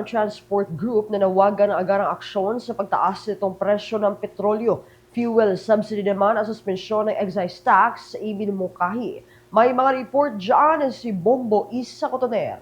Transport Group na nawagan ng agarang aksyon sa pagtaas nitong presyo ng petrolyo. Fuel subsidy naman at suspensyon ng excise tax sa ibinumukahi. May mga report dyan si Bombo Isa Cotoner.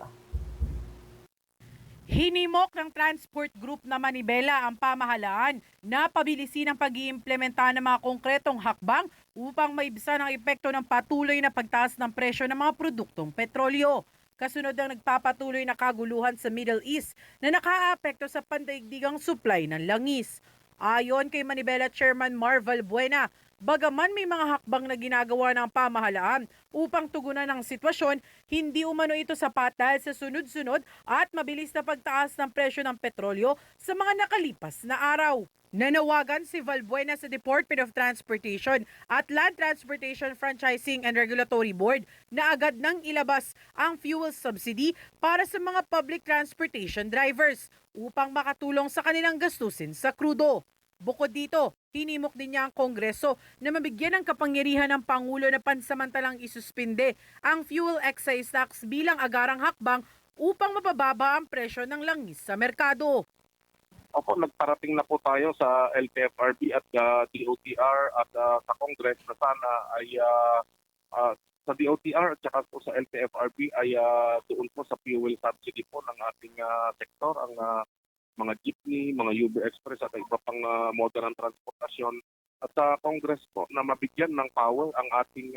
Hinimok ng Transport Group na Manibela ang pamahalaan na pabilisin ang pag-iimplementa ng mga konkretong hakbang upang maibsan ang epekto ng patuloy na pagtaas ng presyo ng mga produktong petrolyo. Kasunod ang nagpapatuloy na kaguluhan sa Middle East na nakaapekto sa pandaigdigang supply ng langis. Ayon kay Manibela Chairman Marvel Buena, bagaman may mga hakbang na ginagawa ng pamahalaan upang tugunan ang sitwasyon, hindi umano ito sapat dahil sa sunod-sunod at mabilis na pagtaas ng presyo ng petrolyo sa mga nakalipas na araw. Nanawagan si Valbuena sa Department of Transportation at Land Transportation Franchising and Regulatory Board na agad nang ilabas ang fuel subsidy para sa mga public transportation drivers upang makatulong sa kanilang gastusin sa krudo. Bukod dito, hinimok din niya ang Kongreso na mabigyan ng kapangyarihan ng Pangulo na pansamantalang isuspinde ang fuel excise tax bilang agarang hakbang upang mapababa ang presyo ng langis sa merkado. Opo, nagparating na po tayo sa LTFRB at DOTR at sa Congress na sana ay sa DOTR at saka po sa LTFRB ay doon po sa fuel subsidy po ng ating sektor, ang mga jeepney, mga UB Express at iba pang moda ng transportasyon. At sa Congress po na mabigyan ng power ang ating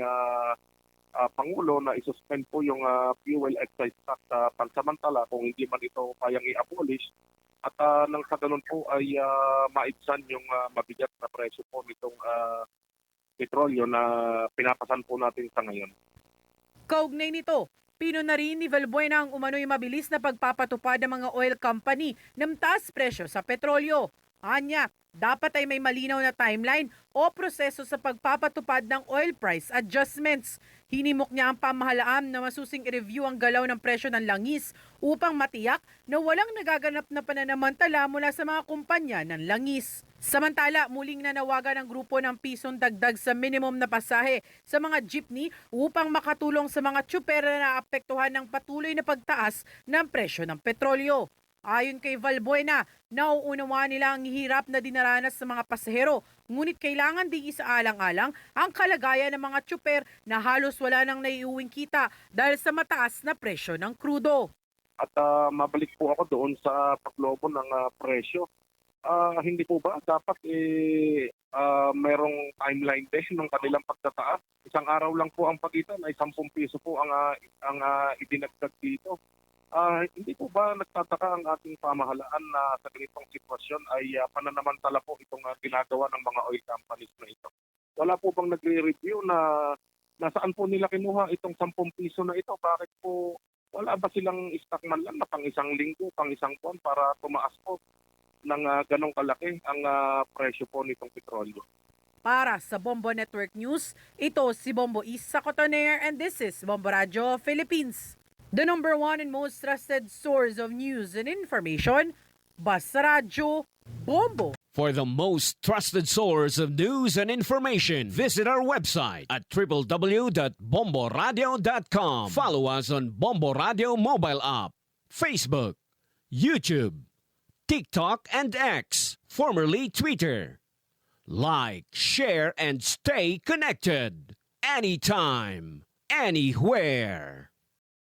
Pangulo na isuspend po yung fuel excise tax pansamantala kung hindi man ito kayang i-abolish. At nang sa ganun po ay maibsan yung mabigat na presyo po nitong petrolyo na pinapasan po natin sa ngayon. Kaugnay nito, pino na rin ni Valbuena ang umano'y mabilis na pagpapatupad ng mga oil company ng taas presyo sa petrolyo. Anya, dapat ay may malinaw na timeline o proseso sa pagpapatupad ng oil price adjustments. Hinimok niya ang pamahalaan na masusing i-review ang galaw ng presyo ng langis upang matiyak na walang nagaganap na pananamantala mula sa mga kumpanya ng langis. Samantala, muling nanawagan ang grupo ng pisong dagdag sa minimum na pasahe sa mga jeepney upang makatulong sa mga tsuper na naapektuhan ng patuloy na pagtaas ng presyo ng petrolyo. Ayon kay Valbuena, nauunawaan nila ang hirap na dinaranas sa mga pasahero, ngunit kailangan din isaalang-alang ang kalagayan ng mga tsuper na halos wala nang naiuwing kita dahil sa mataas na presyo ng krudo. At mabalik po ako doon sa paglobo ng presyo. Hindi po ba dapat mayroong timeline din ng kanilang pagtataas? Isang araw lang po ang pagitan ay 10 piso po ang idinagdag dito. Hindi po ba nagtataka ang ating pamahalaan na sa ganitong sitwasyon ay pananamantala po itong ginagawa ng mga oil companies na ito? Wala po bang nagre-review na nasaan po nila kinuha itong 10 piso na ito? Bakit po wala ba silang stock man lang na pang isang linggo, pang isang buwan para tumaas po ng ganong kalaki ang presyo po nitong petrolyo? Para sa Bombo Network News, ito si Bombo Isa Cotoner and this is Bombo Radio Philippines. The number one and most trusted source of news and information, Basta Radio Bombo. For the most trusted source of news and information, visit our website at www.bomboradio.com. Follow us on Bombo Radio mobile app, Facebook, YouTube, TikTok, and X, formerly Twitter. Like, share, and stay connected. Anytime, anywhere.